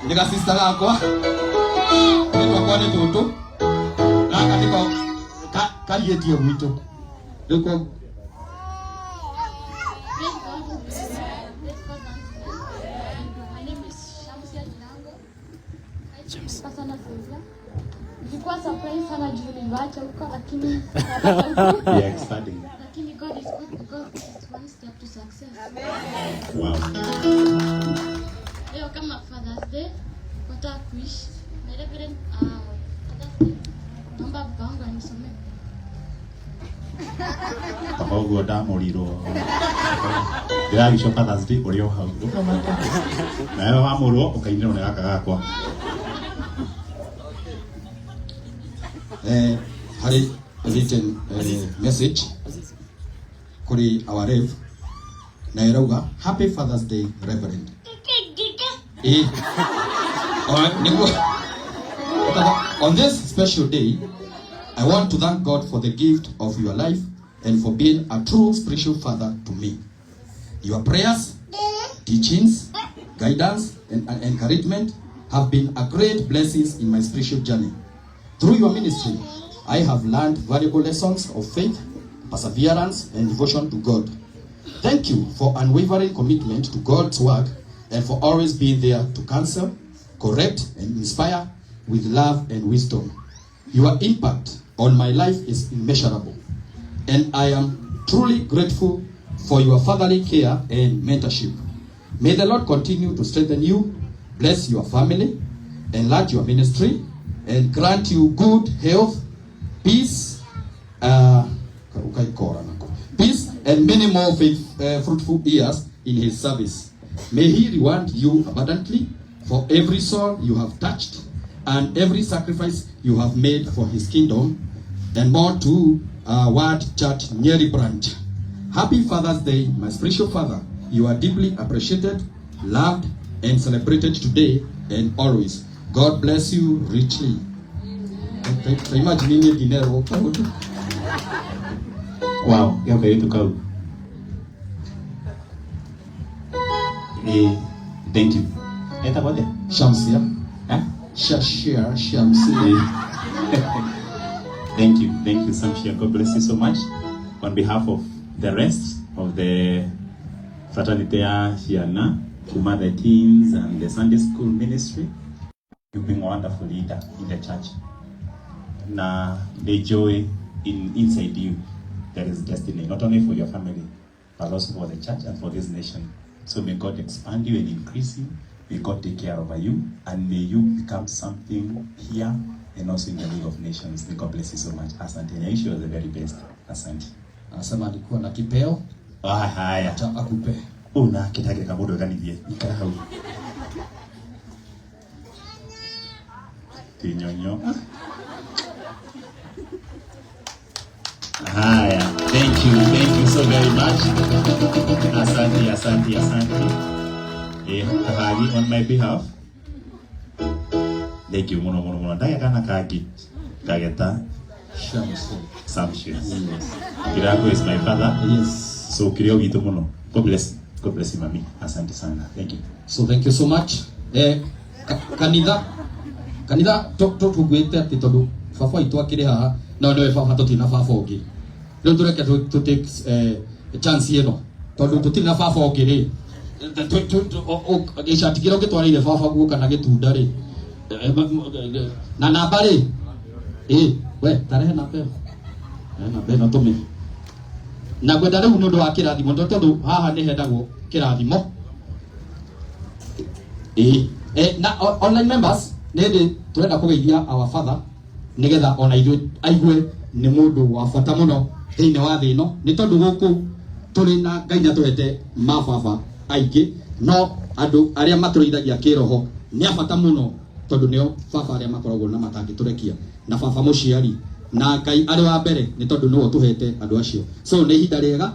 nika sister gakwa nitwa kwa ni tutu gaka niko kalietie gwitũ niko Nilikuwa surprise sana juu niliacha huko lakini yeah, expanding. Lakini God is good because it's one step to success. Wow. Leo kama Father's Day nataka kuishi. My reverend Father's Day. Naomba bango anisomee. Ogo ndamũrirwo ndĩragicoka Father's Day ũrĩ o hau ũkamata nawe wamũrwo ũkainĩrwo nĩ gaka gakwa. Hari written message kuri our rev na irauga happy Father's Day Reverend. On this special day, I want to thank God for the gift of your life and for being a true spiritual father to me. Your prayers, teachings, guidance, and encouragement have been a great blessings in my spiritual journey. Through your ministry, I have learned valuable lessons of faith, perseverance, and devotion to God. Thank you for unwavering commitment to God's work and for always being there to counsel, correct, and inspire with love and wisdom. Your impact on my life is immeasurable, and I am truly grateful for your fatherly care and mentorship. May the Lord continue to strengthen you, bless your family, enlarge your ministry, and grant you good health, peace, peace, and many more fruitful years in His service. May He reward you abundantly for every soul you have touched and every sacrifice you have made for His kingdom, and more to Word Church Nyeri branch. Happy Father's Day, my spiritual father. You are deeply appreciated, loved, and celebrated today and always. God bless you richly. Imagine dinero. Wow, you're very to go. Thank you. Eta what? Shamsia. Huh? Shashia Shamsia. Thank you, Samshia. God bless you so much. On behalf of the rest of the fraternity here now, to mother teens and the Sunday school ministry, you've been a wonderful leader in the church. Now, the joy inside you, there is destiny, not only for your family, but also for the church and for this nation. So may God expand you and increase you. May God take care of you, and may you become something here and also in the League of Nations. May God bless you so much. Asante. I wish you the very best. Asante. Asema alikuwa na kipeo. Haya. Acha akupe. Una kitake kabodo ganithie. Ikara hau. Tinyonyo. Haya. Thank you so very much. Asante. On my behalf, thank you mono. Ndaya kana kagi kageta Samshia. Kirago is my father. Yes. So kirio gitu mono. God bless you, mami. Asante sana. Thank you. So thank you so much. Kanitha tugwite ati tondu baba itu akiri haha no nwe baba tutina baba ungi riu tureke tu take chance ino tondu tutina baba ungi ri ishatikira ngitwarire baba guo kana gitunda ri na namba ri we tarehe namba no tumi na gwenda riu nundu wa kirathimo tondu haha ni hendagwo kirathimo na online members nende turenda kugeithia our father nigetha ona ithuĩ aigue nĩ mũndũ wa bata mũno thĩinĩ wa thĩ ĩno nĩ tondũ gũkũ tũrĩ na Ngai natũhete mababa aingĩ no andũ arĩa matũrĩithagia kĩroho nĩ a bata mũno tondũ nĩo baba arĩa makoragwo na matangĩtũrekia na baba mũciari na Ngai arĩ wa mbere nĩ tondũ nĩwe ũtũhete andũ acio. So nĩ ihinda rĩega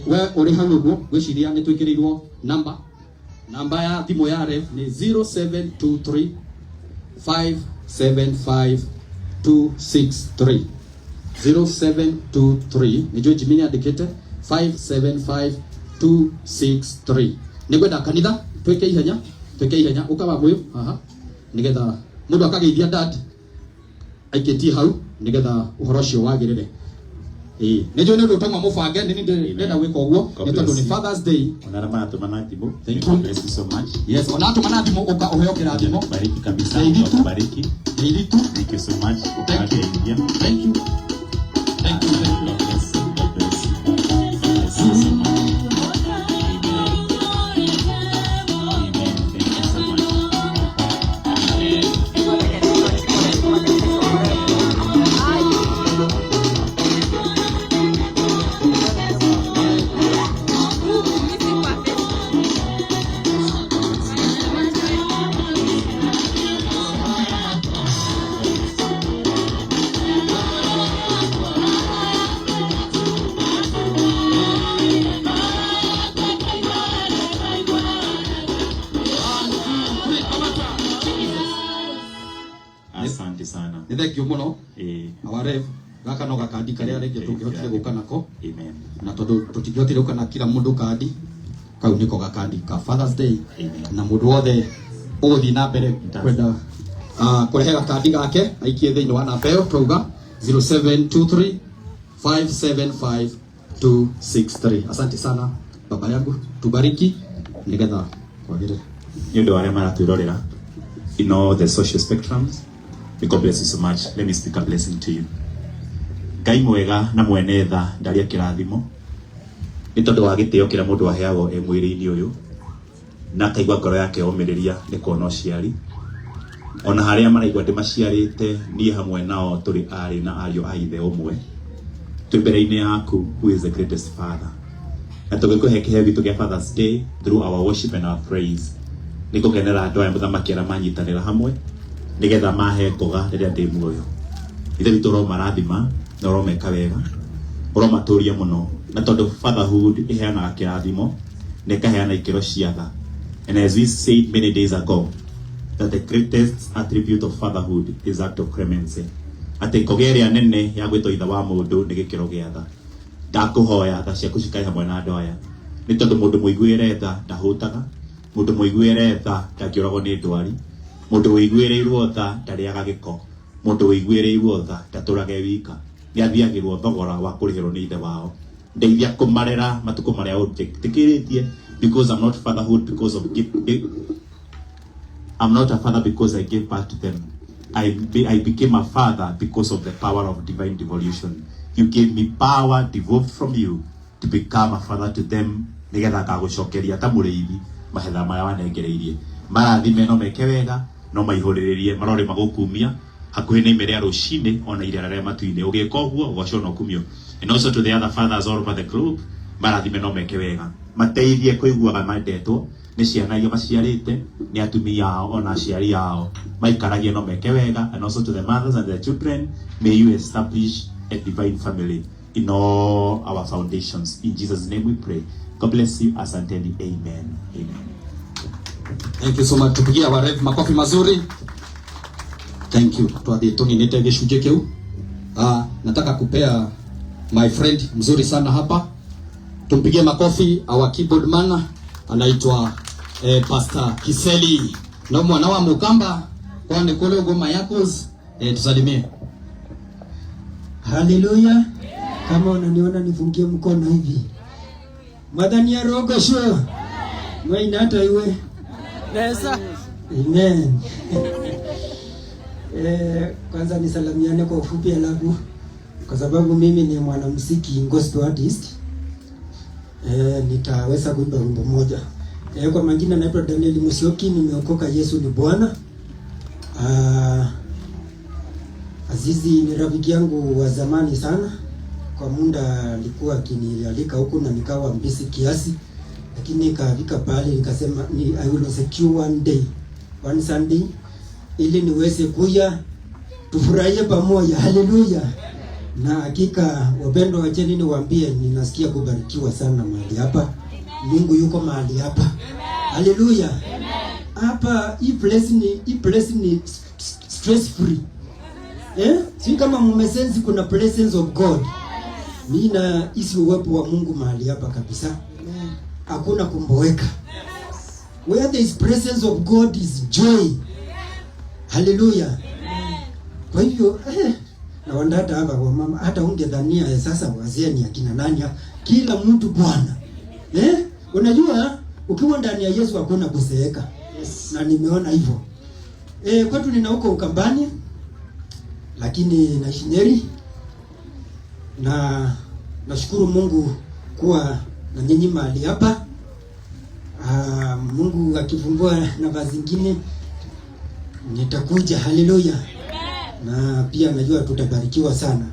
we ũrĩ hau ũguo gwĩciria nĩ twĩkĩrĩirwo namba ya thimũ ya ref nĩ 0723 575 263 0723 nijo Jimini andikite 575 263 nigwenda kanitha tweke ihenya Tweke ihenya ukawa muyo haha nigetha mundu akageithia dad aiketie hau nigetha uhoro cio wagirire. Nejo nä å tangwa må bange nä ndä gwika å guo nä tondå nä Father's Day. Thank you. Bless you so much. Yes, ona atå mana thimå å ka å heo kä rathimo. Bariki kabisa. Bariki. Thank you so much. Thank you. Thank you. Thank you. God bless you. God bless you. Bless you so much. Amen. Thank you so much. Asante sana. Nä thengio må no awarev gaka no gakandi karä a rä ngä tå ngä hotire gå ka nako. Amen. Na tondå tå tingä hotire gå ka na kila må ndå kandi kau nä ko gakandi ka Father's Day. Amen. Na må ndå wothe å gå thiä na mbere kwenda kå rehe gakandi gake aikie thä inä wa namba ä yo twauga 0723 575 263. Asante sana baba yangu, tubariki nigetha kwagire. You know wale mara turorera in all the social spectrums. May God bless you so much. Let me speak a blessing to you. Ngai mwega na mwene tha ndaria kirathimo ni tondu wa gitio kira mundu aheagwo e mwiri-ini uyu na kaigwa ngoro yake omiriria ni kuona uciari ona haria maraigwa ndimaciarite ni hamwe nao turi ari na ario a ithe umwe twi mbere-ini yaku who is the greatest father na tugikuhe kihe gitu kia Father's Day through our worship and our praise ni kugenera andu aya muthamaki ara manyitanira hamwe nigetha mahe ngoga riria ndi muoyo ithe bitu ro marathima na ro meka wega ro maturia muno na tondu fatherhood iheanaga kirathimo na ikaheana ikiro cia tha. And as we said many days ago that the greatest attribute of fatherhood is act of clemency. Ati kogeria nene ya gwitwo itha wa mundu ni gikiro gia tha. Ndakuhoya tha ciaku cikai hamwe na andu aya ni tondu mundu muiguire tha ndahutaga, mundu muiguire tha ndakioragwo ni ndwari, mundu wiguireirwo tha ndariaga giko, mundu wiguireirwo tha ndaturage wika, ni athiagirwo thogora wa kurihirwo ni ithe wao. Ndeithia kumarera matuko maria tikiritie because I'm not fatherhood because of I'm not a father because I gave birth to them. I became a father because of the power of divine devolution. You gave me power devolved from you to become a father to them. Nigetha ngagucokeria ta muriithi mahetha maya wanengereirie marathime no meke wega no maihuriririe marore magukumia hakuhi ni mere ya rucini ona irera ria matuine ugika uguo ugacona kumio. And also to the other fathers all over the group marathime no meke wega mateithie kuiguaga mandetwo ni ciana iria maciarite ni atumia ao ona aciari ao maikaragie no meke wega. And also to the mothers and the children, may you establish a divine family in all our foundations. In Jesus' name we pray. God bless you. Asanteni. Amen. Amen. Thank you so much. Tupigia warevu makofi mazuri. Thank you. Twathie tuninite gicunje kiu. Nataka kupea my friend mzuri sana hapa. Tumpigie makofi our keyboard man anaitwa Pastor Kiseli. Na mwana wa Mukamba kwani kule ngoma yako tusalimie. Hallelujah. Kama unaniona nifungie mkono hivi. Madhani ya rogo sho. Mwaina hata iwe. Nesa. Amen. Kwanza nisalamiane kwa ufupi alafu kwa sababu mimi ni mwanamuziki gospel artist. Nitaweza kuimba wimbo moja. Kwa majina naitwa Daniel Musyoki, nimeokoka, Yesu ni Bwana. Azizi ni rafiki yangu wa zamani sana. Kwa muda alikuwa akinialika huku na nikawa mbisi kiasi. Lakini nikafika pale nikasema I will secure one Sunday ili niweze kuja tufurahie pamoja. Haleluya. Na hakika wapendwa, wacheni niwaambie ninasikia kubarikiwa sana mahali hapa. Mungu yuko mahali hapa. Haleluya. Hapa hii place ni stress free. Si kama mmesensi kuna presence of God. Mimi na isi uwepo wa Mungu mahali hapa kabisa. Hakuna kumboeka. Where there is presence of God is joy. Hallelujah. Kwa hivyo na wandata hapa kwa mama, hata ungedhania sasa wazee ni akina nani hapa? Kila mtu Bwana. Unajua ukiwa ndani ya Yesu hakuna kuseeka. Yes. Na nimeona hivyo. Kwetu nina huko Ukambani, lakini naishi Nyeri. Na nashukuru Mungu kuwa na nyinyi mahali hapa. Mungu akifumbua nafasi zingine nitakuja. Haleluya. Na pia najua tutabarikiwa sana.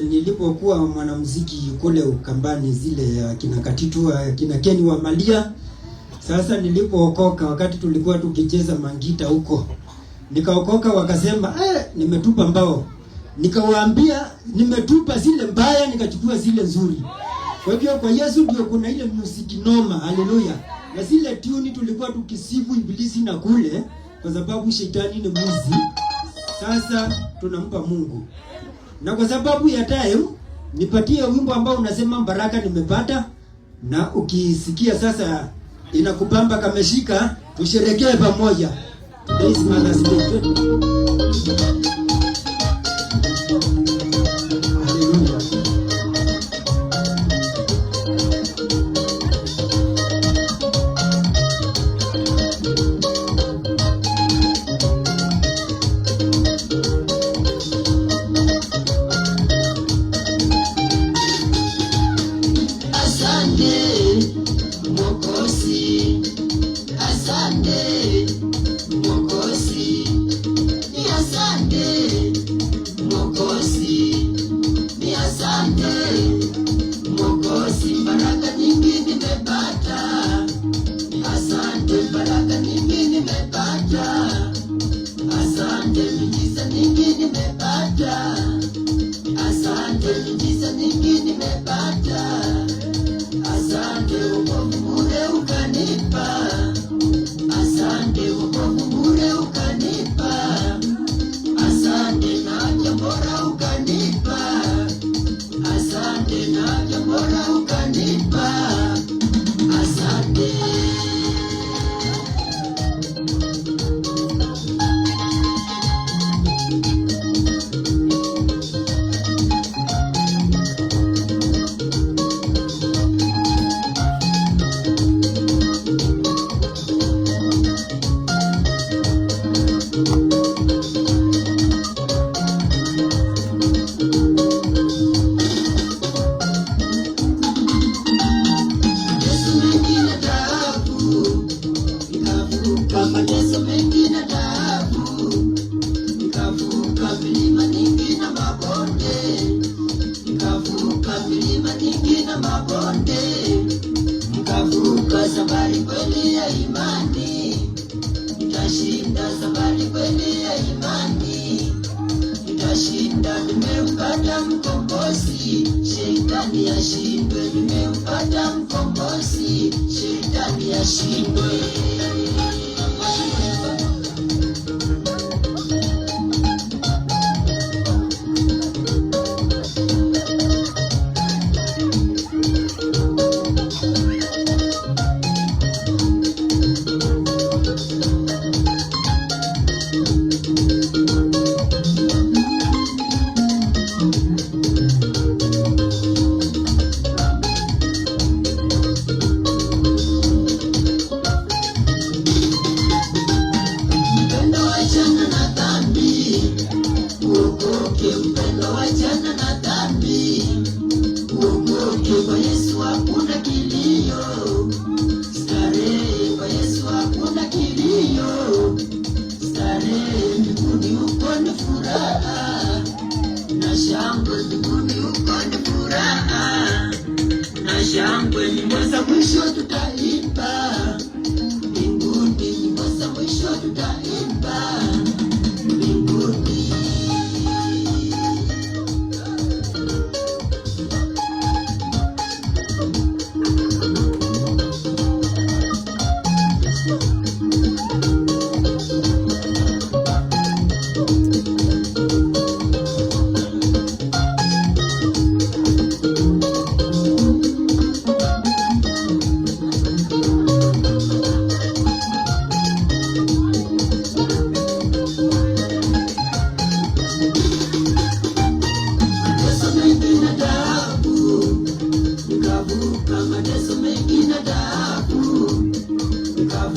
Nilipokuwa mwanamuziki kule Ukambani, zile akina Katitu, akina Keni wa Malia. Sasa nilipookoka, wakati tulikuwa tukicheza mangita huko, nikaokoka, wakasema nimetupa mbao. Nikawaambia nimetupa zile mbaya, nikachukua zile nzuri. Kwa hivyo kwa Yesu ndio kuna ile music noma. Haleluya. Na zile tune tulikuwa tukisifu ibilisi na kule, kwa sababu shetani ni mwizi. Sasa tunampa Mungu. Na kwa sababu ya time, nipatie wimbo ambao unasema baraka nimepata, na ukisikia sasa inakupamba kameshika, tusherekee pamoja. Today is Mother's Day. Hallelujah.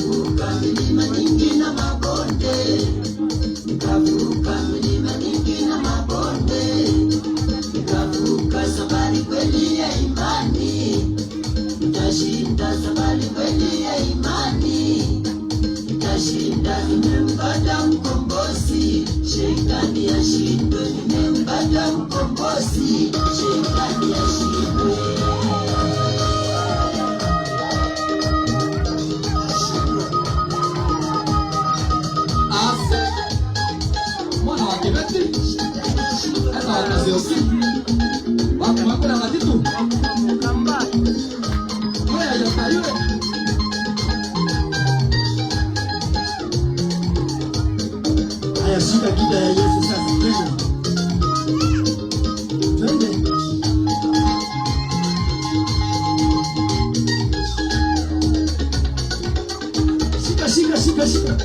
nikavuka milima nyingi na mabonde, nikavuka milima nyingi na mabonde, nikavuka safari kweli ya imani, nitashinda safari kweli ya imani, nitashinda. Nimempata mkombozi, shetani ashindwe. Nimempata mkombozi, shetani ashindwe. Mwana wa Kibeti, hata wakasiosi wako na matitu haya ya yule. Haya, shika gita ya Yesu sasa. Twende. Shika.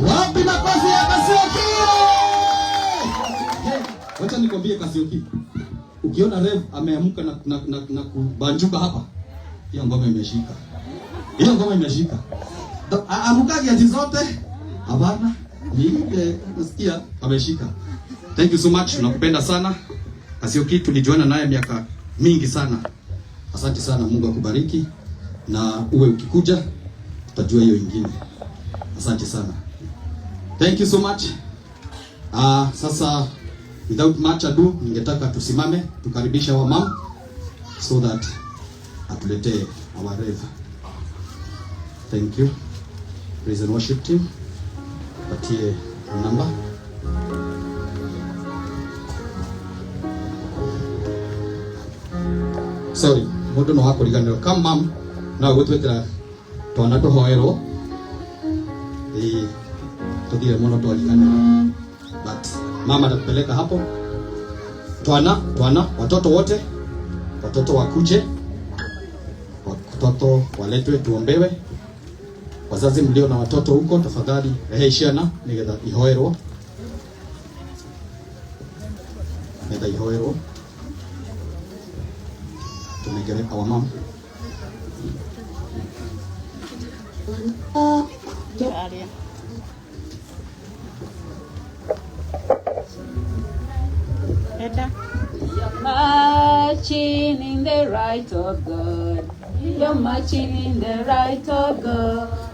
Wapi makofi ya Kasioki? Wacha nikwambie Kasioki. Ukiona Rev ameamka na kubanjuka hapa, hiyo ngoma imeshika. Hiyo ngoma imeshika. Amukagi ati zote? Hapana. Ni ile nasikia ameshika. Thank you so much. Nakupenda sana. Kasioki tulijuana naye miaka mingi sana. Asante sana, Mungu akubariki. Na uwe ukikuja utajua hiyo ingine. Asante sana. Thank you so much. Sasa without much ado, ningetaka tusimame tukaribisha wa mom so that atuletee our Rev. Thank you. Praise and worship team. Patie namba. Sorry, mudo no hako liganiro. Come mom, na gutwekera twana tuhoerwo. Tudire muno twaliganira. But mama atakupeleka hapo. Twana, watoto wote, watoto wakuje, watoto waletwe tuombewe. Wazazi mlio na watoto huko, tafadhali reheshana nigetha ihoerwo. Nigetha ihoerwo. Tunegere our mom. You're marching in the right of God. You're marching in the right of God.